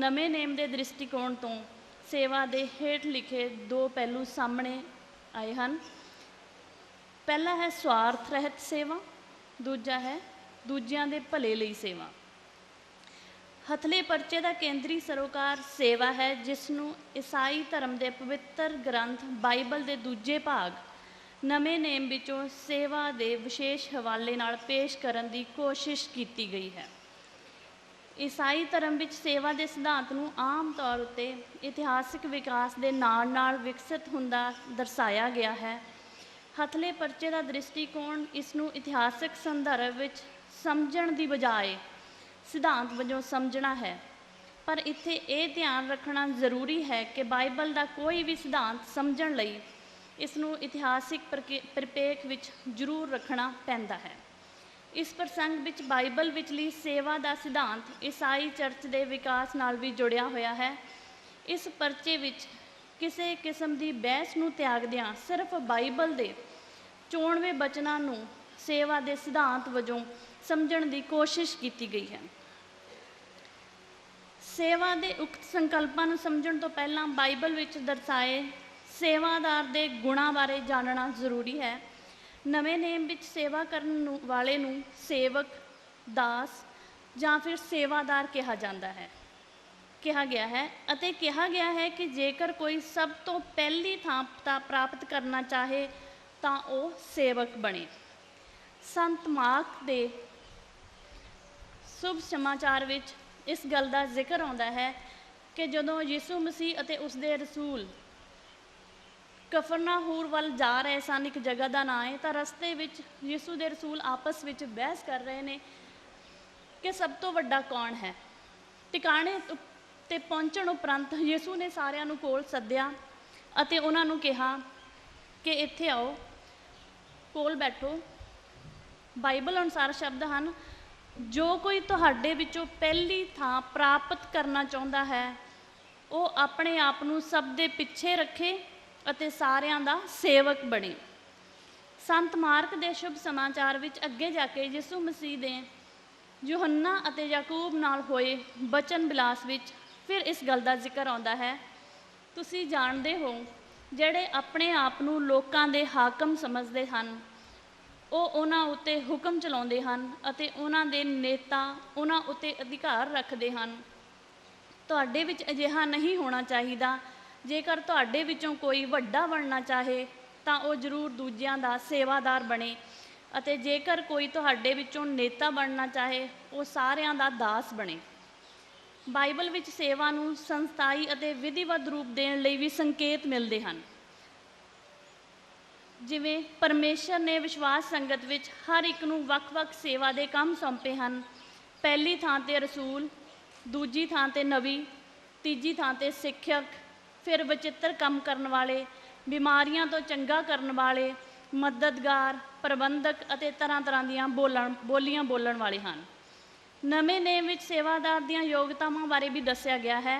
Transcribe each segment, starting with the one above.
नवे नेम के दृष्टिकोण तो सेवा के हेठ लिखे दो पहलू सामने आए हैं। पहला है स्वार्थ रहत सेवा, दूजा है दूजियां दे भले लई सेवा। हथले परचे का केंद्री सरोकार सेवा है, जिसनों ईसाई धर्म के पवित्र ग्रंथ बाइबल के दूजे भाग नवे नेम विचों सेवा के विशेष हवाले नाल पेश करन दी कोशिश की गई है। ईसाई धर्म विच सेवा के सिद्धांत नूं आम तौर उत्ते इतिहासिक विकास के नाल नाल विकसित हुंदा दर्शाया गया है। हथले परचे का दृष्टिकोण इसनूं इतिहासिक संदर्भ विच समझण दी बजाय सिद्धांत वजों समझना है। पर इत्थे ये ध्यान रखना जरूरी है कि बाइबल का कोई भी सिद्धांत समझण लई इसनूं इतिहासिक परिपेख विच जरूर रखना पैंदा है। इस प्रसंग विच बाइबल विचली सेवा का सिद्धांत ईसाई चर्च के विकास नाल भी जुड़िया होया है। इस परचे विच किसी किस्म की बहस नूं त्यागदियां सिर्फ बाइबल के चोणवें बचनां नूं सेवा के सिद्धांत वजों समझण की कोशिश की गई है। सेवा के उक्त संकल्पां नूं समझण तो पहलां बाइबल विच दर्शाए सेवादार के गुणां बारे जानना जरूरी है। नवे नेम विच सेवा करन वाले नूं सेवक, दास जां फिर सेवादार कहा जाता है, कहा गया है। अते कहा गया है कि जेकर कोई सब तो पहली थां प्राप्त करना चाहे तां ओह सेवक बने। संत मार्क दे शुभ समाचार विच इस गल का जिक्र आउंदा है कि जदों यीशु मसीह अते उसदे रसूल कफरनाहूर वाल जा रहे सन, एक जगह का नाम है, तो रस्ते विच यीशु के रसूल आपस विच बहस कर रहे हैं कि सब तो वड्डा कौन है। टिकाणे ते पहुँचण उपरंत यीशु ने सारिਆਂ ਨੂੰ कोल सद्दिया अते उन्हां ਨੂੰ कहा कि इत्थे आओ, कोल बैठो। बाइबल अनुसार शब्द हैं, जो कोई तुहाडे विचों पहली थां प्राप्त करना चाहुंदा है वो अपने आप नूं सब दे पिछे रखे अते सारियां दा सेवक बने। संत मार्क दे शुभ समाचार विच अगे जाके यीशु मसीह दे यूहन्ना अते याकूब नाल होए बचन बिलास विच फिर इस गल का जिक्र आउंदा है, तुसीं जाणदे हो जिहड़े अपने आप नूं लोकां दे हाकम समझदे हन ਉਹ ਉਹਨਾਂ ਉੱਤੇ हुक्म चलाउंदे हन अते ਉਹਨਾਂ ਦੇ नेता ਉਹਨਾਂ ਉੱਤੇ अधिकार रखते हैं। तुहाडे विच अजिहा नहीं होना चाहिए। जेकर तुहाडे विचों कोई वड्डा बनना चाहे तो वह जरूर दूजियां दा सेवादार बने, अते जेकर कोई तुहाडे विचों नेता बनना चाहे वो सारियां दा दास बने। बाइबल विच सेवा नूं संस्थाई अते विधिवत रूप देण लई भी संकेत मिलते हैं। जिवें परमेश्वर ने विश्वास संगत विच हर एक नूं वख-वख सेवा दे काम सौंपे हैं। पहली थां ते रसूल, दूजी थां ते नबी, तीजी थां ते सिक्खक, फिर विचित्र काम करने वाले, बीमारियां तो चंगा करने वाले, मददगार, प्रबंधक अते तरह तरह दीआं बोलियां बोलण वाले हैं। नवे नेम विच सेवादार दीआं योग्यतावां बारे भी दस्सिया गया है।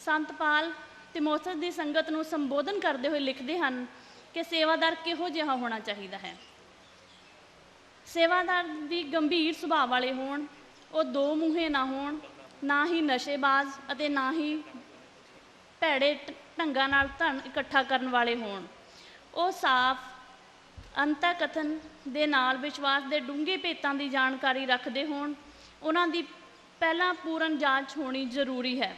संत पाल तिमोथस की संगत नूं संबोधन करते हुए लिखते हैं कि सेवादार किहो जिहा होना चाहिए है। सेवादार भी गंभीर सुभाव वाले होण, वो दो मूँहे ना होण, ना ही नशेबाज अते ना ही भैड़े ढंगां नाल धन इकट्ठा करन वाले होण। वो साफ अंता कथन दे नाल विश्वास के डूंघे भेतां की जानकारी रखते होण। उन्हां दी पहलां पूर्ण जांच होनी जरूरी है।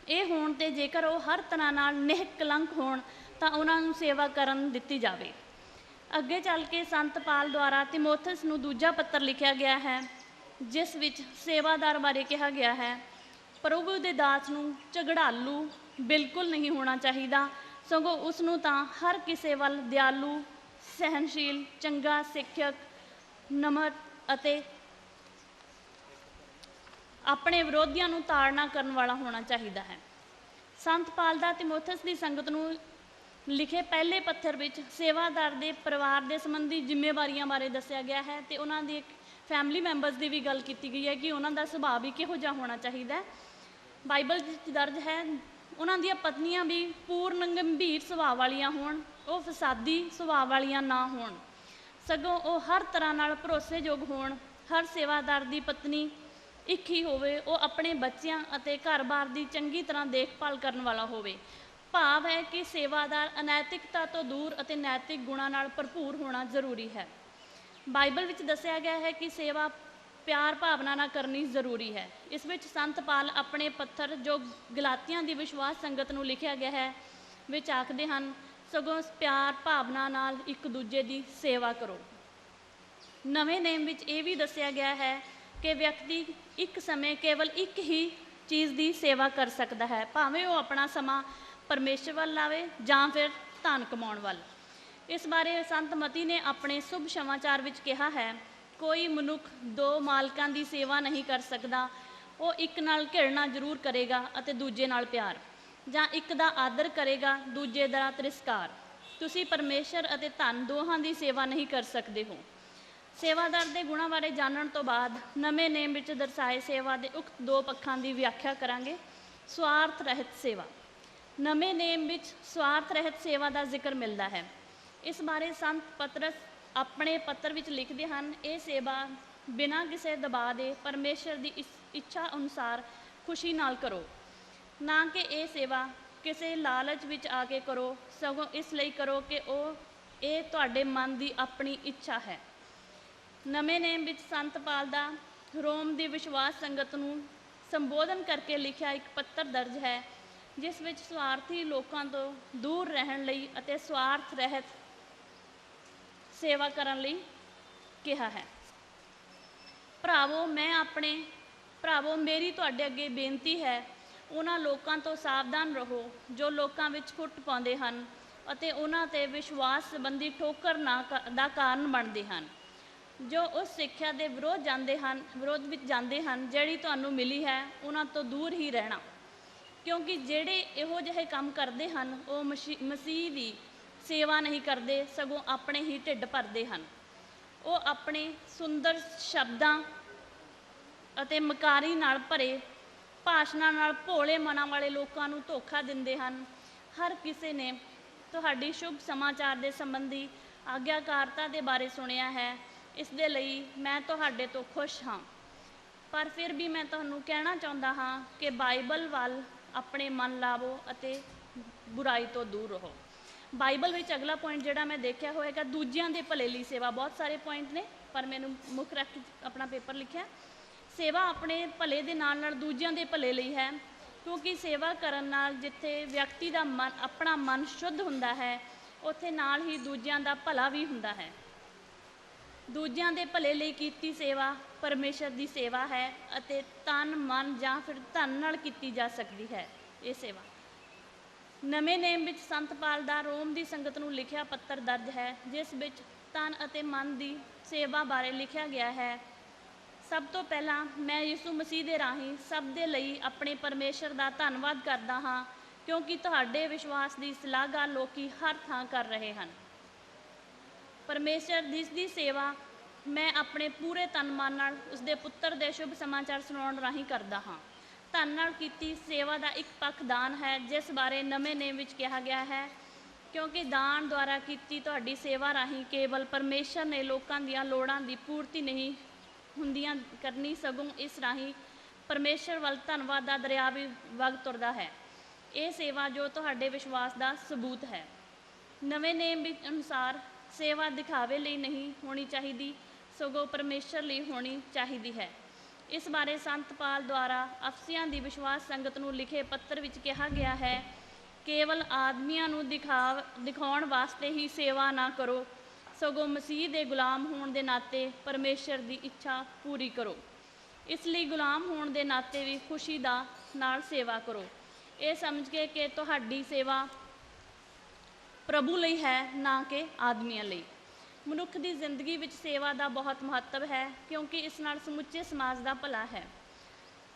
ये होण ते जेकर वो हर तरह नाल निहकलंक होण तां उन्हां नूं सेवा करन दित्ती जावे। अगे चल के संत पाल द्वारा तिमोथस नूं दूजा पत्र लिखिया गया है, जिस विच सेवादार बारे कहा गया है, प्रभु दे दास नूं झगड़ालू बिल्कुल नहीं होना चाहिए, सगों उसनूं तां हर किसे वल दयालू, सहनशील, चंगा, सिक्खक, नम्र अते अपने विरोधियों नूं ताड़ना करन वाला होना चाहिए है। संत पाल दा तिमोथस की संगत नूं लिखे पहले पत्थर विच सेवादार दे परिवार दे संबंधी जिम्मेवारियां बारे दस्सिया गया है ते उन्हां दी फैमिली मैंबर्स की भी गल की गई है कि उन्हां दा सुभाव भी किहो जिहा होना चाहिए। बाइबल दर्ज है उन्हां दी पत्नियां भी पूर्ण गंभीर सुभाव वालियां होण, वो फसादी सुभाव वालियां ना होण, सगों वो हर तरह नाल भरोसेयोग होण। हर सेवादार की पत्नी ਇੱਕ ਹੀ ਹੋਵੇ, ਉਹ ਆਪਣੇ ਬੱਚਿਆਂ ਅਤੇ ਘਰ-ਬਾਰ ਦੀ ਚੰਗੀ ਤਰ੍ਹਾਂ ਦੇਖਭਾਲ ਕਰਨ ਵਾਲਾ ਹੋਵੇ। ਭਾਵ ਹੈ ਕਿ ਸੇਵਾਦਾਰ ਅਨੈਤਿਕਤਾ ਤੋਂ ਦੂਰ ਅਤੇ ਨੈਤਿਕ ਗੁਣਾਂ ਨਾਲ ਭਰਪੂਰ ਹੋਣਾ ਜ਼ਰੂਰੀ ਹੈ। ਬਾਈਬਲ ਵਿੱਚ ਦੱਸਿਆ ਗਿਆ ਹੈ ਕਿ ਸੇਵਾ ਪਿਆਰ ਭਾਵਨਾ ਨਾਲ ਕਰਨੀ ਜ਼ਰੂਰੀ ਹੈ। ਇਸ ਵਿੱਚ ਸੰਤ ਪਾਲ ਆਪਣੇ ਪੱਤਰ ਜੋ ਗਲਾਤੀਆਂ ਦੀ ਵਿਸ਼ਵਾਸ ਸੰਗਤ ਨੂੰ ਲਿਖਿਆ ਗਿਆ ਹੈ ਵਿੱਚ ਆਖਦੇ ਹਨ, ਸਗੋਂ ਪਿਆਰ ਭਾਵਨਾ ਨਾਲ ਇੱਕ ਦੂਜੇ ਦੀ ਸੇਵਾ ਕਰੋ। ਨਵੇਂ ਨੇਮ ਵਿੱਚ ਇਹ ਵੀ ਦੱਸਿਆ ਗਿਆ ਹੈ ਕਿ ਵਿਅਕਤੀ ਇੱਕ ਸਮੇਂ ਕੇਵਲ ਇੱਕ ਹੀ ਚੀਜ਼ ਦੀ ਸੇਵਾ ਕਰ ਸਕਦਾ ਹੈ, ਭਾਵੇਂ ਉਹ ਆਪਣਾ ਸਮਾਂ ਪਰਮੇਸ਼ਰ ਵੱਲ ਲਾਵੇ ਜਾਂ ਫਿਰ ਧਨ ਕਮਾਉਣ ਵੱਲ। ਇਸ ਬਾਰੇ ਸੰਤ ਮਤੀ ਨੇ ਆਪਣੇ ਸ਼ੁਭ ਸਮਾਚਾਰ ਵਿੱਚ ਕਿਹਾ ਹੈ, ਕੋਈ ਮਨੁੱਖ ਦੋ ਮਾਲਕਾਂ ਦੀ ਸੇਵਾ ਨਹੀਂ ਕਰ ਸਕਦਾ। ਉਹ ਇੱਕ ਨਾਲ ਘਿਰਣਾ ਜ਼ਰੂਰ ਕਰੇਗਾ ਅਤੇ ਦੂਜੇ ਨਾਲ ਪਿਆਰ, ਜਾਂ ਇੱਕ ਦਾ ਆਦਰ ਕਰੇਗਾ ਦੂਜੇ ਦਾ ਤਿਰਸਕਾਰ। ਤੁਸੀਂ ਪਰਮੇਸ਼ਰ ਅਤੇ ਧਨ ਦੋਹਾਂ ਦੀ ਸੇਵਾ ਨਹੀਂ ਕਰ ਸਕਦੇ ਹੋ। ਸੇਵਾਦਾਰ ਦੇ ਗੁਣਾਂ ਬਾਰੇ ਜਾਣਨ ਤੋਂ ਬਾਅਦ ਨਵੇਂ ਨੇਮ ਵਿੱਚ ਦਰਸਾਏ ਸੇਵਾ ਦੇ ਉਕਤ ਦੋ ਪੱਖਾਂ ਦੀ ਵਿਆਖਿਆ ਕਰਾਂਗੇ। ਸਵਾਰਥ ਰਹਿਤ ਸੇਵਾ। ਨਵੇਂ ਨੇਮ ਵਿੱਚ ਸਵਾਰਥ ਰਹਿਤ ਸੇਵਾ ਦਾ ਜ਼ਿਕਰ ਮਿਲਦਾ ਹੈ। ਇਸ ਬਾਰੇ ਸੰਤ ਪਤਰਸ ਆਪਣੇ ਪੱਤਰ ਵਿੱਚ ਲਿਖਦੇ ਹਨ, ਇਹ ਸੇਵਾ ਬਿਨਾਂ ਕਿਸੇ ਦਬਾਅ ਦੇ ਪਰਮੇਸ਼ਰ ਦੀ ਇੱਛਾ ਅਨੁਸਾਰ ਖੁਸ਼ੀ ਨਾਲ ਕਰੋ, ਨਾ ਕਿ ਇਹ ਸੇਵਾ ਕਿਸੇ ਲਾਲਚ ਵਿੱਚ ਆ ਕੇ ਕਰੋ, ਸਗੋਂ ਇਸ ਲਈ ਕਰੋ ਕਿ ਇਹ ਤੁਹਾਡੇ ਮਨ ਦੀ ਆਪਣੀ ਇੱਛਾ ਹੈ। ਨਵੇਂ ਨੇਮ ਵਿੱਚ ਸੰਤ ਪਾਲ ਦਾ ਰੋਮ ਦੀ ਵਿਸ਼ਵਾਸ ਸੰਗਤ ਨੂੰ ਸੰਬੋਧਨ ਕਰਕੇ ਲਿਖਿਆ ਇੱਕ ਪੱਤਰ ਦਰਜ ਹੈ, ਜਿਸ ਵਿੱਚ ਸਵਾਰਥੀ ਲੋਕਾਂ ਤੋਂ ਦੂਰ ਰਹਿਣ ਲਈ ਅਤੇ ਸਵਾਰਥ ਰਹਿਤ ਸੇਵਾ ਕਰਨ ਲਈ ਕਿਹਾ ਹੈ। ਭਰਾਵੋ ਮੇਰੀ ਤੁਹਾਡੇ ਅੱਗੇ ਬੇਨਤੀ ਹੈ, ਉਹਨਾਂ ਲੋਕਾਂ ਤੋਂ ਸਾਵਧਾਨ ਰਹੋ ਜੋ ਲੋਕਾਂ ਵਿੱਚ ਫੁੱਟ ਪਾਉਂਦੇ ਹਨ ਅਤੇ ਉਹਨਾਂ 'ਤੇ ਵਿਸ਼ਵਾਸ ਸੰਬੰਧੀ ਠੋਕਰ ਦਾ ਕਾਰਨ ਬਣਦੇ ਹਨ, ਜੋ ਉਸ ਸਿੱਖਿਆ ਦੇ ਵਿਰੋਧ ਵਿੱਚ ਜਾਂਦੇ ਹਨ ਜਿਹੜੀ ਤੁਹਾਨੂੰ ਮਿਲੀ ਹੈ। ਉਹਨਾਂ ਤੋਂ ਦੂਰ ਹੀ ਰਹਿਣਾ, ਕਿਉਂਕਿ ਜਿਹੜੇ ਇਹੋ ਜਿਹੇ ਕੰਮ ਕਰਦੇ ਹਨ ਉਹ ਮਸੀਹ ਦੀ ਸੇਵਾ ਨਹੀਂ ਕਰਦੇ, ਸਗੋਂ ਆਪਣੇ ਹੀ ਢਿੱਡ ਭਰਦੇ ਹਨ। ਉਹ ਆਪਣੇ ਸੁੰਦਰ ਸ਼ਬਦਾਂ ਅਤੇ ਮਕਾਰੀ ਨਾਲ ਭਰੇ ਭਾਸ਼ਣਾਂ ਨਾਲ ਭੋਲੇ ਮਨਾਂ ਵਾਲੇ ਲੋਕਾਂ ਨੂੰ ਧੋਖਾ ਦਿੰਦੇ ਹਨ। ਹਰ ਕਿਸੇ ਨੇ ਤੁਹਾਡੀ ਸ਼ੁਭ ਸਮਾਚਾਰ ਦੇ ਸੰਬੰਧੀ ਆਗਿਆਕਾਰਤਾ ਦੇ ਬਾਰੇ ਸੁਣਿਆ ਹੈ, ਇਸ ਦੇ ਲਈ ਮੈਂ ਤੁਹਾਡੇ ਤੋਂ ਖੁਸ਼ ਹਾਂ। ਪਰ ਫਿਰ ਵੀ ਮੈਂ ਤੁਹਾਨੂੰ ਕਹਿਣਾ ਚਾਹੁੰਦਾ ਹਾਂ ਕਿ ਬਾਈਬਲ ਵੱਲ ਆਪਣੇ ਮਨ ਲਾਵੋ ਅਤੇ ਬੁਰਾਈ ਤੋਂ ਦੂਰ ਰਹੋ। ਬਾਈਬਲ ਵਿੱਚ ਅਗਲਾ ਪੁਆਇੰਟ ਜਿਹੜਾ ਮੈਂ ਦੇਖਿਆ ਹੋਏਗਾ, ਦੂਜਿਆਂ ਦੇ ਭਲੇ ਲਈ ਸੇਵਾ। ਬਹੁਤ ਸਾਰੇ ਪੁਆਇੰਟ ਨੇ ਪਰ ਮੈਨੂੰ ਮੁੱਖ ਰੱਖ ਕੇ ਆਪਣਾ ਪੇਪਰ ਲਿਖਿਆ। ਸੇਵਾ ਆਪਣੇ ਭਲੇ ਦੇ ਨਾਲ ਨਾਲ ਦੂਜਿਆਂ ਦੇ ਭਲੇ ਲਈ ਹੈ, ਕਿਉਂਕਿ ਸੇਵਾ ਕਰਨ ਨਾਲ ਜਿੱਥੇ ਵਿਅਕਤੀ ਦਾ ਆਪਣਾ ਮਨ ਸ਼ੁੱਧ ਹੁੰਦਾ ਹੈ, ਉੱਥੇ ਨਾਲ ਹੀ ਦੂਜਿਆਂ ਦਾ ਭਲਾ ਵੀ ਹੁੰਦਾ ਹੈ। ਦੂਜਿਆਂ ਦੇ ਭਲੇ ਲਈ ਕੀਤੀ ਸੇਵਾ ਪਰਮੇਸ਼ਰ ਦੀ ਸੇਵਾ ਹੈ ਅਤੇ ਤਨ ਮਨ ਜਾਂ ਫਿਰ ਧਨ ਨਾਲ ਕੀਤੀ ਜਾ ਸਕਦੀ ਹੈ ਇਹ ਸੇਵਾ। ਨਵੇਂ ਨੇਮ ਵਿੱਚ ਸੰਤ ਪਾਲ ਦਾ ਰੋਮ ਦੀ ਸੰਗਤ ਨੂੰ ਲਿਖਿਆ ਪੱਤਰ ਦਰਜ ਹੈ, ਜਿਸ ਵਿੱਚ ਤਨ ਅਤੇ ਮਨ ਦੀ ਸੇਵਾ ਬਾਰੇ ਲਿਖਿਆ ਗਿਆ ਹੈ। ਸਭ ਤੋਂ ਪਹਿਲਾਂ ਮੈਂ ਯਿਸੂ ਮਸੀਹ ਦੇ ਰਾਹੀਂ ਸਭ ਦੇ ਲਈ ਆਪਣੇ ਪਰਮੇਸ਼ਰ ਦਾ ਧੰਨਵਾਦ ਕਰਦਾ ਹਾਂ, ਕਿਉਂਕਿ ਤੁਹਾਡੇ ਵਿਸ਼ਵਾਸ ਦੀ ਸ਼ਲਾਘਾ ਲੋਕੀ ਹਰ ਥਾਂ ਕਰ ਰਹੇ ਹਨ। ਪਰਮੇਸ਼ਰ ਦੀ ਸੇਵਾ ਮੈਂ ਆਪਣੇ ਪੂਰੇ ਤਨ ਮਨ ਨਾਲ ਉਸਦੇ ਪੁੱਤਰ ਦੇ ਸ਼ੁਭ ਸਮਾਚਾਰ ਸੁਣਾਉਣ ਰਾਹੀਂ ਕਰਦਾ ਹਾਂ। ਧਨ ਨਾਲ ਕੀਤੀ ਸੇਵਾ ਦਾ ਇੱਕ ਪੱਖ ਦਾਨ ਹੈ, ਜਿਸ ਬਾਰੇ ਨਵੇਂ ਨੇਮ ਵਿੱਚ ਕਿਹਾ ਗਿਆ ਹੈ, ਕਿਉਂਕਿ ਦਾਨ ਦੁਆਰਾ ਕੀਤੀ ਤੁਹਾਡੀ ਸੇਵਾ ਰਾਹੀਂ ਕੇਵਲ ਪਰਮੇਸ਼ਰ ਨੇ ਲੋਕਾਂ ਦੀਆਂ ਲੋੜਾਂ ਦੀ ਪੂਰਤੀ ਨਹੀਂ ਹੁੰਦੀਆਂ ਕਰਨੀ, ਸਗੋਂ ਇਸ ਰਾਹੀਂ ਪਰਮੇਸ਼ਰ ਵੱਲ ਧੰਨਵਾਦ ਦਾ ਦਰਿਆ ਵੀ ਵਗ ਤੁਰਦਾ ਹੈ। ਇਹ ਸੇਵਾ ਜੋ ਤੁਹਾਡੇ ਵਿਸ਼ਵਾਸ ਦਾ ਸਬੂਤ ਹੈ। ਨਵੇਂ ਨੇਮ ਵਿੱਚ ਅਨੁਸਾਰ ਸੇਵਾ ਦਿਖਾਵੇ ਲਈ ਨਹੀਂ ਹੋਣੀ ਚਾਹੀਦੀ, ਸਗੋਂ ਪਰਮੇਸ਼ਰ ਲਈ ਹੋਣੀ ਚਾਹੀਦੀ ਹੈ। ਇਸ ਬਾਰੇ ਸੰਤ ਪਾਲ ਦੁਆਰਾ ਅਫਸੀਆਂ ਦੀ ਵਿਸ਼ਵਾਸ ਸੰਗਤ ਨੂੰ ਲਿਖੇ ਪੱਤਰ ਵਿੱਚ ਕਿਹਾ ਗਿਆ ਹੈ, ਕੇਵਲ ਆਦਮੀਆਂ ਨੂੰ ਦਿਖਾਉਣ ਵਾਸਤੇ ਹੀ ਸੇਵਾ ਨਾ ਕਰੋ, ਸਗੋਂ ਮਸੀਹ ਦੇ ਗੁਲਾਮ ਹੋਣ ਦੇ ਨਾਤੇ ਪਰਮੇਸ਼ਰ ਦੀ ਇੱਛਾ ਪੂਰੀ ਕਰੋ। ਇਸ ਲਈ ਗੁਲਾਮ ਹੋਣ ਦੇ ਨਾਤੇ ਵੀ ਖੁਸ਼ੀ ਨਾਲ ਸੇਵਾ ਕਰੋ, ਇਹ ਸਮਝ ਕੇ ਕਿ ਤੁਹਾਡੀ ਸੇਵਾ ਪ੍ਰਭੂ ਲਈ ਹੈ, ਨਾ ਕਿ ਆਦਮੀਆਂ ਲਈ। ਮਨੁੱਖ ਦੀ ਜ਼ਿੰਦਗੀ ਵਿੱਚ ਸੇਵਾ ਦਾ ਬਹੁਤ ਮਹੱਤਵ ਹੈ, ਕਿਉਂਕਿ ਇਸ ਨਾਲ ਸਮੁੱਚੇ ਸਮਾਜ ਦਾ ਭਲਾ ਹੈ।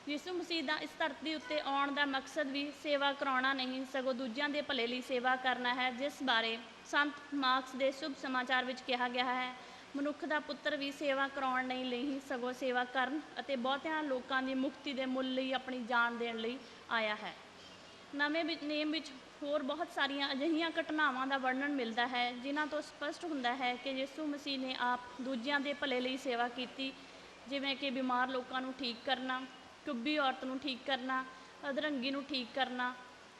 ਯਿਸੂ ਮਸੀਹ ਦਾ ਇਸ ਧਰਤੀ ਉੱਤੇ ਆਉਣ ਦਾ ਮਕਸਦ ਵੀ ਸੇਵਾ ਕਰਾਉਣਾ ਨਹੀਂ, ਸਗੋਂ ਦੂਜਿਆਂ ਦੇ ਭਲੇ ਲਈ ਸੇਵਾ ਕਰਨਾ ਹੈ, ਜਿਸ ਬਾਰੇ ਸੰਤ ਮਾਰਕਸ ਦੇ ਸ਼ੁਭ ਸਮਾਚਾਰ ਵਿੱਚ ਕਿਹਾ ਗਿਆ ਹੈ, ਮਨੁੱਖ ਦਾ ਪੁੱਤਰ ਵੀ ਸੇਵਾ ਕਰਾਉਣ ਨਹੀਂ, ਸਗੋਂ ਸੇਵਾ ਕਰਨ ਅਤੇ ਬਹੁਤਿਆਂ ਲੋਕਾਂ ਦੀ ਮੁਕਤੀ ਦੇ ਮੁੱਲ ਲਈ ਆਪਣੀ ਜਾਨ ਦੇਣ ਲਈ ਆਇਆ ਹੈ। ਨਵੇਂ ਨੇਮ ਵਿੱਚ ਹੋਰ ਬਹੁਤ ਸਾਰੀਆਂ ਅਜਿਹੀਆਂ ਘਟਨਾਵਾਂ ਦਾ ਵਰਣਨ ਮਿਲਦਾ ਹੈ, ਜਿਨ੍ਹਾਂ ਤੋਂ ਸਪਸ਼ਟ ਹੁੰਦਾ ਹੈ ਕਿ ਯਿਸੂ ਮਸੀਹ ਨੇ ਆਪ ਦੂਜਿਆਂ ਦੇ ਭਲੇ ਲਈ ਸੇਵਾ ਕੀਤੀ, ਜਿਵੇਂ ਕਿ ਬਿਮਾਰ ਲੋਕਾਂ ਨੂੰ ਠੀਕ ਕਰਨਾ, ਟੁੱਬੀ ਔਰਤ ਨੂੰ ਠੀਕ ਕਰਨਾ, ਅਧਰੰਗੀ ਨੂੰ ਠੀਕ ਕਰਨਾ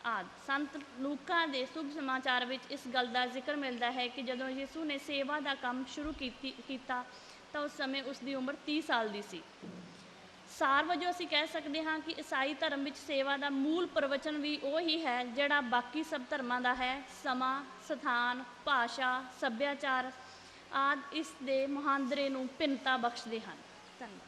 ਆਦਿ। ਸੰਤ ਲੂਕਾ ਦੇ ਸ਼ੁਭ ਸਮਾਚਾਰ ਵਿੱਚ ਇਸ ਗੱਲ ਦਾ ਜ਼ਿਕਰ ਮਿਲਦਾ ਹੈ ਕਿ ਜਦੋਂ ਯਿਸੂ ਨੇ ਸੇਵਾ ਦਾ ਕੰਮ ਸ਼ੁਰੂ ਕੀਤਾ ਤਾਂ ਉਸ ਸਮੇਂ ਉਸ ਦੀ ਉਮਰ 30 ਸਾਲ ਦੀ ਸੀ। ਸਾਰ ਵਜੋਂ ਅਸੀਂ ਕਹਿ ਸਕਦੇ ਹਾਂ ਕਿ ਈਸਾਈ ਧਰਮ ਵਿੱਚ ਸੇਵਾ ਦਾ ਮੂਲ ਪ੍ਰਵਚਨ ਵੀ ਉਹੀ ਹੈ ਜਿਹੜਾ ਬਾਕੀ ਸਭ ਧਰਮਾਂ ਦਾ ਹੈ। ਸਮਾਂ, ਸਥਾਨ, ਭਾਸ਼ਾ, ਸੱਭਿਆਚਾਰ ਆਦਿ ਇਸ ਦੇ ਮੁਹਾਂਦਰੇ ਨੂੰ ਭਿੰਨਤਾ ਬਖਸ਼ਦੇ ਹਨ। ਧੰਨਵਾਦ।